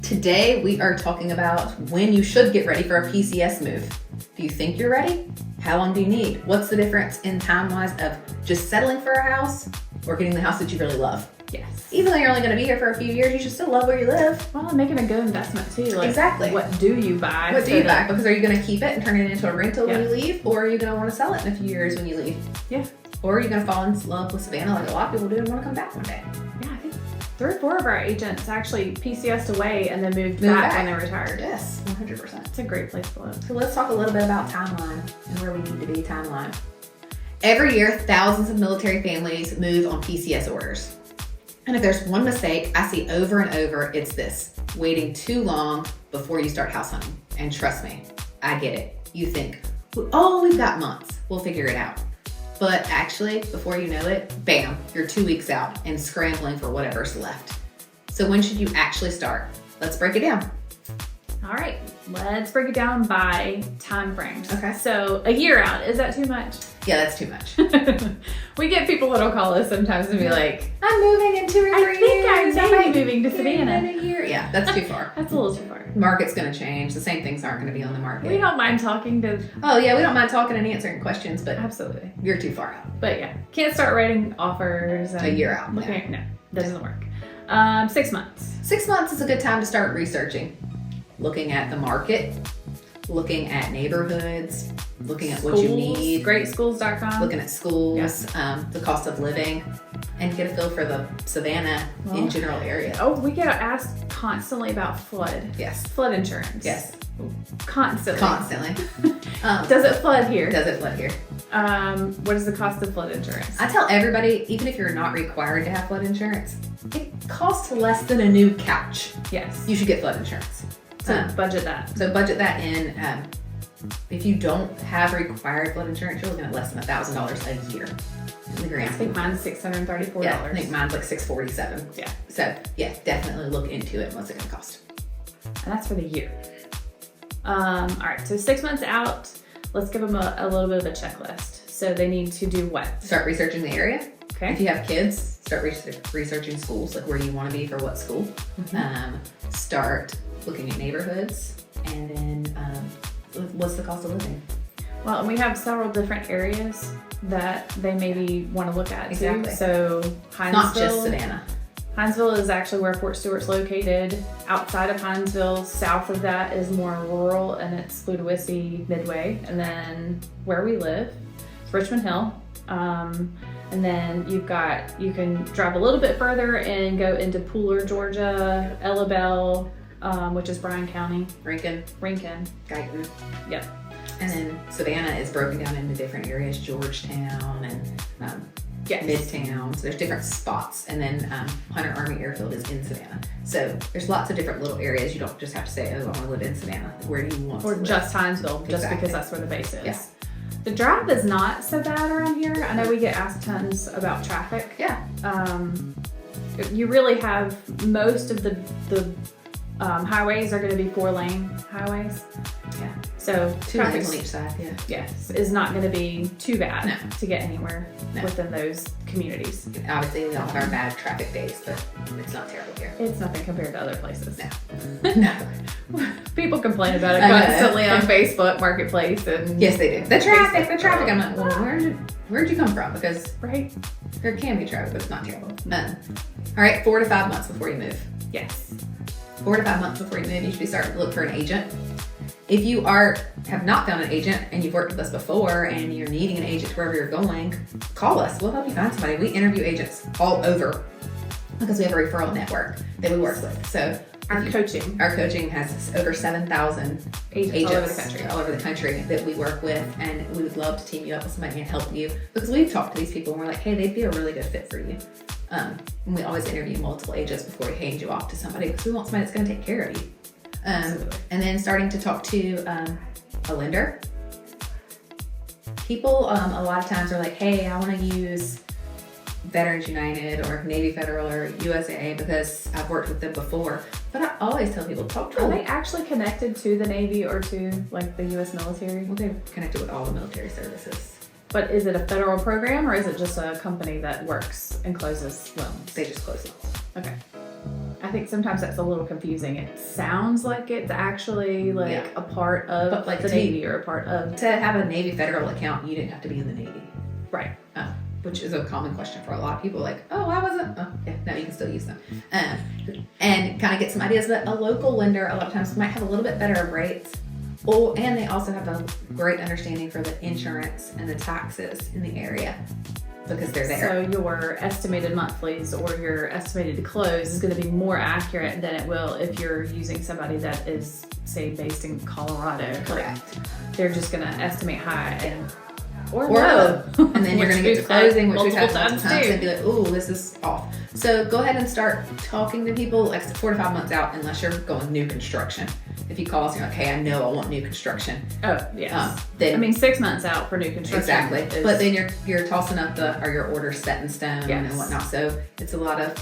Today, we are talking about when you should get ready for a PCS move. Do you think you're ready? How long do you need? What's the difference in time-wise of just settling for a house or getting the house that you really love? Yes. Even though you're only going to be here for a few years, you should still love where you live. Well, and making a good investment too. Like, exactly. What do you buy? What do you buy? Because are you going to keep it and turn it into a rental Yeah. when you leave? Or are you going to want to sell it in a few years when you leave? Yeah. Or are you going to fall in love with Savannah like a lot of people do and want to come back one day? Yeah, I think 3 or 4 of our agents actually PCS'd away and then moved back when they retired. Yes, 100%. It's a great place to live. So let's talk a little bit about timeline and where we need to be timeline. Every year, thousands of military families move on PCS orders. And if there's one mistake I see over and over, it's this: waiting too long before you start house hunting. And trust me, I get it. You think, oh, we've got months, we'll figure it out. But actually, before you know it, bam, you're 2 weeks out and scrambling for whatever's left. So when should you actually start? Let's break it down. All right, let's break it down by time frames. Okay. So a year out, is that too much? Yeah, that's too much. We get people that'll call us sometimes and be like, I'm moving in 2 or 3 I think years. I may be moving to Savannah. In a year. Yeah, that's too far. That's a little too far. Market's going to change. The same things aren't going to be on the market. We don't mind talking to... Oh, yeah, we don't mind talking and answering questions, but Absolutely. you're too far out. But yeah, can't start writing offers. And A year out. Looking, no, doesn't work. 6 months. 6 months is a good time to start researching. Looking at the market, looking at neighborhoods, looking at what you need. Greatschools.com. Looking at schools, the cost of living, and get a feel for the Savannah in general area. Oh, we get asked constantly about flood. Yes. Flood insurance. Yes. Constantly. Does it flood here? it flood here? What is the cost of flood insurance? I tell everybody, even if you're not required to have flood insurance, it costs less than a new couch. Yes. You should get flood insurance. So budget that. So budget that in. If you don't have required flood insurance, you're looking at less than $1,000 a year in the grand I think mine's $634. Yeah, I think mine's like $647. Yeah. So yeah, definitely look into it. What's it going to cost? And that's for the year. All right, so 6 months out, let's give them a little bit of a checklist. So they need to do what? Start researching the area. Okay. If you have kids, start researching schools, like where you want to be for what school. Mm-hmm. Start looking at neighborhoods, and then what's the cost of living? Well, and we have several different areas that they maybe want to look at Exactly. too. So Hinesville. Not just Savannah. Hinesville is actually where Fort Stewart's located. Outside of Hinesville, south of that is more rural, and it's Ludwig, Midway. And then where we live is Richmond Hill. And then you can drive a little bit further and go into Pooler, Georgia, Ellabelle, which is Bryan County. Rankin, Guyton. Yep. and then Savannah is broken down into different areas: Georgetown and Midtown. So there's different spots, and then Hunter Army Airfield is in Savannah. So there's lots of different little areas. You don't just have to say, "Oh, I want to live in Savannah." Where do you want Or to live? just Hinesville, just Exactly. because that's where the base is. Yeah. The drive is not so bad around here. I know we get asked tons about traffic. Yeah. You really have most of the highways are going to be 4-lane highways. Yeah. So 2 lanes on each side. Yeah. yes, is not going to be too bad No. to get anywhere No. within those communities. Obviously, we all have our bad traffic days, but it's not terrible here. It's nothing compared to other places. No. No. People complain about it I know. constantly on Facebook Marketplace and Yes, they do. The traffic. I'm like, well, where'd you come from? Because right. there can be traffic, but it's not terrible. None. All right, 4 to 5 months before you move. Yes. 4 to 5 months before you move, you should be starting to look for an agent. If you have not found an agent and you've worked with us before and you're needing an agent wherever you're going, call us. We'll help you find somebody. We interview agents all over because we have a referral network that we work with. So Our coaching has over 7,000 agents all over the country that we work with, and we would love to team you up with somebody and help you, because we've talked to these people and we're like, hey, they'd be a really good fit for you. And we always interview multiple agents before we hand you off to somebody, because we want somebody that's going to take care of you. And then starting to talk to a lender. People a lot of times are like, hey, I want to use Veterans United or Navy Federal or USAA because I've worked with them before. But I always tell people, talk to Are them. they actually connected to the Navy or to like the U.S. military? Well, they're connected with all the military services. But is it a federal program or is it just a company that works and closes loans? They just close loans. Okay. I think sometimes that's a little confusing. It sounds like it's actually like a part of But, like, the Navy or a part of... To have a Navy federal account, you didn't have to be in the Navy. Right. Which is a common question for a lot of people. Like, oh, I wasn't. Oh, yeah, no, you can still use them. And kind of get some ideas. But a local lender, a lot of times, might have a little bit better of rates. Oh, and they also have a great understanding for the insurance and the taxes in the area because they're there. So your estimated monthlies or your estimated to close is going to be more accurate than it will if you're using somebody that is, say, based in Colorado. Correct. Like, they're just going to estimate high and or low. And then you're going to get to closing, which we've had multiple multiple times, and be like, ooh, this is off. So go ahead and start talking to people like 4 to 5 months out, unless you're going new construction. If you call us and you're like, hey, I know I want new construction. Oh, yes. Then, I mean, 6 months out for new construction. Exactly. But then you're tossing up are your orders set in stone and whatnot. So it's a lot of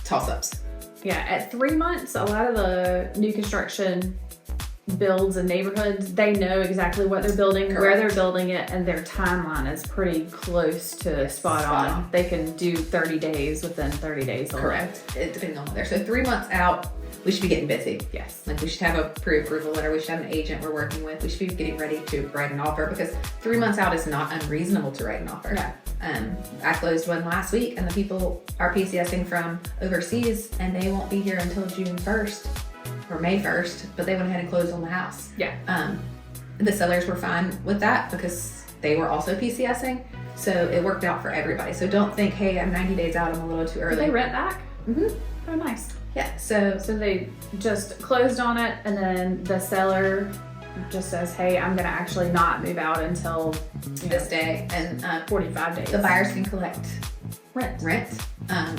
toss-ups. Yeah, at 3 months, a lot of the new construction builds and neighborhoods, they know exactly what they're building, Correct. where they're building it, and their timeline is pretty close to spot on. They can do 30 days within 30 days. Correct. Depending on what they're. So 3 months out, we should be getting busy. Yes. Like we should have a pre-approval letter. We should have an agent we're working with. We should be getting ready to write an offer because 3 months out is not unreasonable to write an offer. No. I closed one last week and the people are PCSing from overseas and they won't be here until June 1st or May 1st, but they went ahead and closed on the house. Yeah. The sellers were fine with that because they were also PCSing. So it worked out for everybody. So don't think, hey, I'm 90 days out, I'm a little too early. Did they rent back? Mm-hmm. Oh, nice. Yeah, so they just closed on it, and then the seller just says, hey, I'm going to actually not move out until this day, and 45 days. The buyers can collect rent,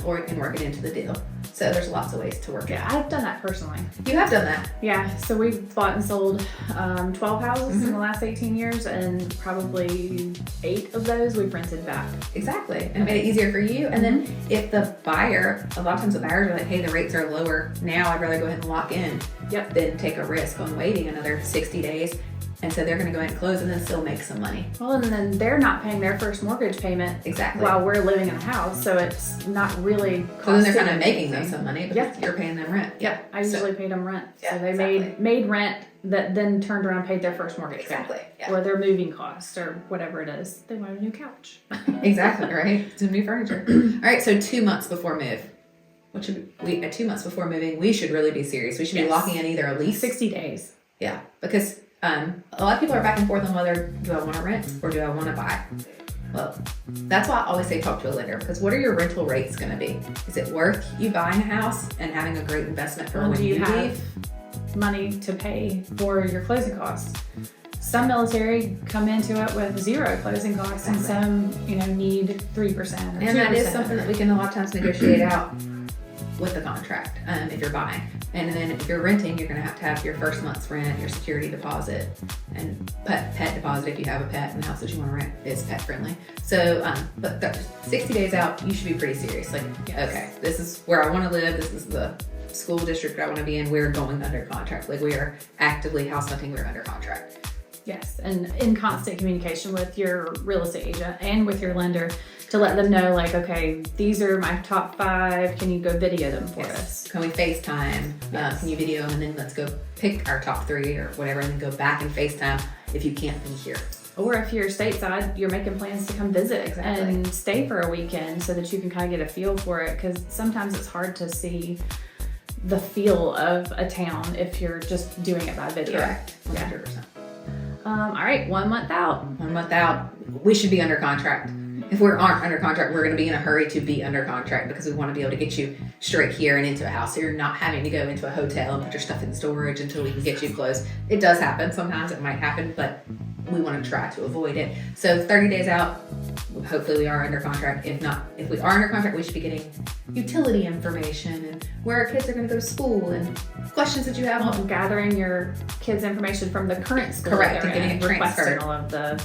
or you can work it into the deal. So there's lots of ways to work it. Yeah, I've done that personally. You have done that? Yeah, so we've bought and sold 12 houses in the last 18 years, and probably 8 of those we've rented back. Exactly, and it made it easier for you. And then if the buyer, a lot of times the buyers are like, hey, the rates are lower now, I'd rather go ahead and lock in than take a risk on waiting another 60 days. And so they're going to go ahead and close and then still make some money. Well, and then they're not paying their first mortgage payment while we're living in a house, so it's not really costing. So then they're kind of making them some money because you're paying them rent. Yep, I usually paid them rent. Yeah, so they made rent that then turned around and paid their first mortgage payment. Or their moving costs or whatever it is. They want a new couch. Exactly, right? Some new furniture. All right, so 2 months before move. What should we, at 2 months before moving, we should really be serious. We should be locking in either a lease. 60 days. Yeah, because a lot of people are back and forth on whether do I want to rent or do I want to buy. Well, that's why I always say talk to a lender, because what are your rental rates going to be? Is it worth you buying a house and having a great investment for when you leave? Money to pay for your closing costs? Some military come into it with 0 closing costs, and some, need 3% or 2%. And that is something that we can a lot of times negotiate out with the contract if you're buying. And then if you're renting, you're going to have your first month's rent, your security deposit, and pet deposit if you have a pet, and the house that you want to rent is pet friendly. So, but 60 days out, you should be pretty serious. Like, okay, this is where I want to live. This is the school district I want to be in. We're going under contract. Like, we are actively house hunting. We're under contract. Yes, and in constant communication with your real estate agent and with your lender to let them know, like, okay, these are my top 5. Can you go video them for us? Can we FaceTime? Can you video them? And then let's go pick our top 3 or whatever, and then go back and FaceTime if you can't be here. Or if you're stateside, you're making plans to come visit and stay for a weekend so that you can kind of get a feel for it, because sometimes it's hard to see the feel of a town if you're just doing it by video. Correct. 100%. All right, 1 month out. 1 month out, we should be under contract. If we aren't under contract, we're going to be in a hurry to be under contract because we want to be able to get you straight here and into a house. So you're not having to go into a hotel and put your stuff in storage until we can get you closed. It does happen. Sometimes it might happen, but we want to try to avoid it. So 30 days out, hopefully we are under contract. If not, if we are under contract, we should be getting utility information and where our kids are going to go to school and questions that you have on gathering your kids' information from the current school. Correct, and getting it transferred. All of the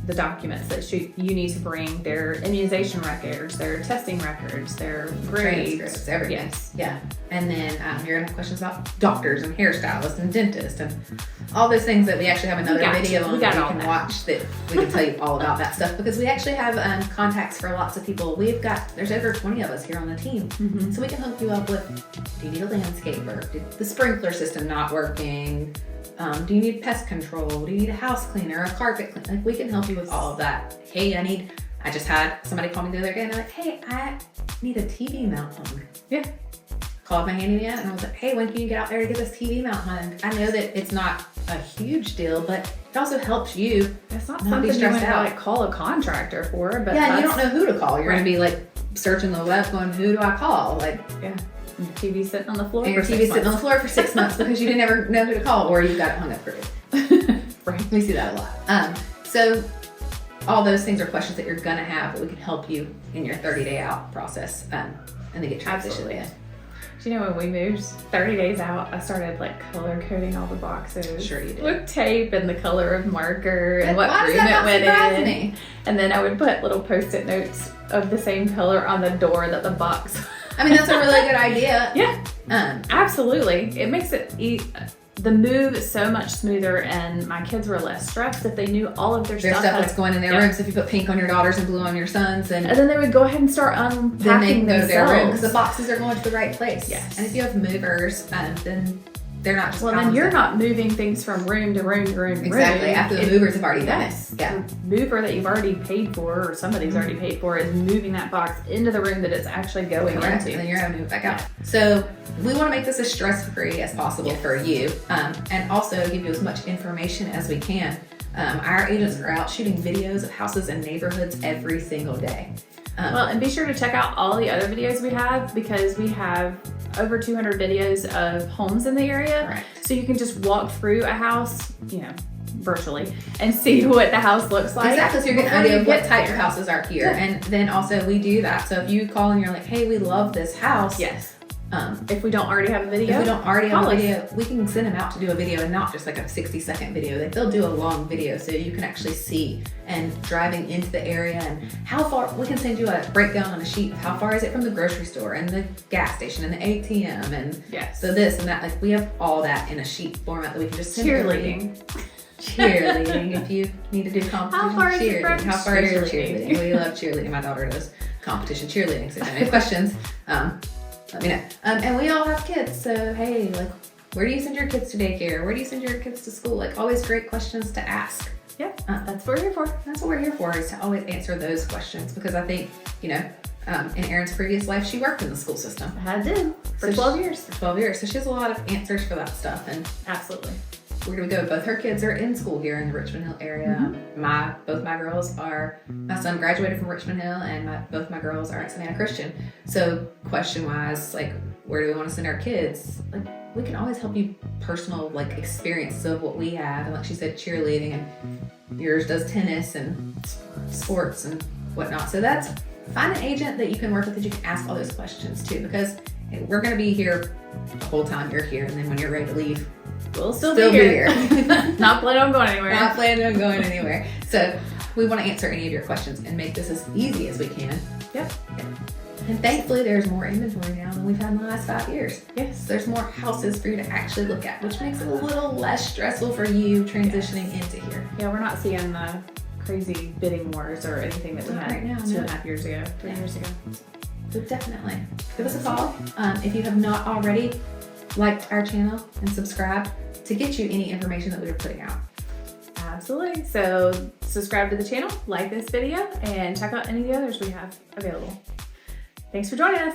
the documents that you need to bring, their immunization records, their testing records, their grades, transcripts, everything. Yes. Yeah. And then you're gonna have questions about doctors and hairstylists and dentists and all those things that we actually have another video on that you can watch, that we can tell you all about that stuff, because we actually have contacts for lots of people. There's over 20 of us here on the team. So we can hook you up with, do you need a landscaper? Did the sprinkler system not working? Do you need pest control? Do you need a house cleaner, a carpet cleaner? Like, we can help you with all of that. Hey, I just had somebody call me the other day and they're like, hey, I need a TV mount hung. Yeah. Called my handyman and I was like, hey, when can you get out there to get this TV mount hung? I know that it's not a huge deal, but it also helps you. It's not be something you stressed want to out. like call a contractor for, but yeah, you don't know who to call. You're Right. gonna be like searching the web, going, who do I call? Like, yeah. And your TV's sitting on the floor. and your for TV's 6 sitting on the months. floor for 6 months because you didn't ever know who to call, or you got it hung up crooked. Right. We see that a lot. So all those things are questions that you're gonna have, but we can help you in your 30-day out process and then get transitioned Absolutely. in. Do you know when we moved 30 days out, I started like color coding all the boxes. Sure you did. With tape and the color of marker and what Why does room that it not went surprise in. me? And then I would put little Post-it notes of the same color on the door that the box. I mean, that's a really good idea. Yeah, absolutely. It makes the move so much smoother, and my kids were less stressed if they knew all of their There's stuff. stuff that's going in their Yeah. rooms. If you put pink on your daughters and blue on your sons, and And then they would go ahead and start then they unpacking can go to their room because the themselves. boxes are going to the right place. Yes. And if you have movers, then they're not just Well, then you're not moving things from room to room to room to exactly room. after the movers have already done Yes. it. Yeah. The mover that you've already paid for, or somebody's already paid for, is moving that box into the room that it's actually going Correct. into. And then you're going to move it back out. So we want to make this as stress-free as possible for you, and also give you as much information as we can. Our agents are out shooting videos of houses and neighborhoods every single day. Well, and be sure to check out all the other videos we have, because we have over 200 videos of homes in the area. Right. So you can just walk through a house, virtually, and see what the house looks like. Exactly, so you're getting an before idea you of what get type there. of houses are here. Yeah. And then also we do that. So if you call and you're like, hey, we love this house. Yes. If If we don't already have a video. we don't already have a call us. video, we can send them out to do a video, and not just like a 60-second video. They'll do a long video so you can actually see, and driving into the area, and how far. We can send you a breakdown on a sheet of how far is it from the grocery store and the gas station and the ATM, and Yes. so this and that. Like, we have all that in a sheet format that we can just send Cheerleading. Cheerleading. If you need to do competition How far is it cheerleading, from how far is your cheerleading? cheerleading? We love cheerleading. My daughter does competition cheerleading. So if you have any questions, let me know. And we all have kids, so hey, like, where do you send your kids to daycare? Where do you send your kids to school? Like, always great questions to ask. Yeah, that's what we're here for. That's what we're here for, is to always answer those questions, because I think, in Erin's previous life, she worked in the school system I did. For So 12 years. for 12 years. So she has a lot of answers for that stuff. And Absolutely. we're gonna go. Both her kids are in school here in the Richmond Hill area. Both my girls are. My son graduated from Richmond Hill, and both my girls are at Savannah Christian. So question wise, like, where do we want to send our kids? Like, we can always help you personal experiences of what we have, and like she said, cheerleading, and yours does tennis and sports and whatnot. So find an agent that you can work with, that you can ask all those questions to, because we're gonna be here the whole time you're here, and then when you're ready to leave, We'll still be be here. Not planning on going anywhere. Not planning on going anywhere. So we want to answer any of your questions and make this as easy as we can. Yep. And thankfully, there's more inventory now than we've had in the last 5 years. Yes. There's more houses for you to actually look at, which makes it a little less stressful for you transitioning into here. Yeah, we're not seeing the crazy bidding wars or anything that we Not had right now, 2.5 years ago, 3 years ago. So definitely give us a call. If you have not already, liked our channel and subscribed to get you any information that we are putting out. Absolutely. So subscribe to the channel, like this video, and check out any of the others we have available. Thanks for joining us.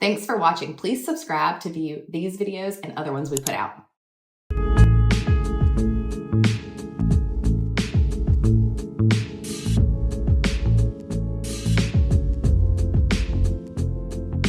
Thanks for watching. Please subscribe to view these videos and other ones we put out.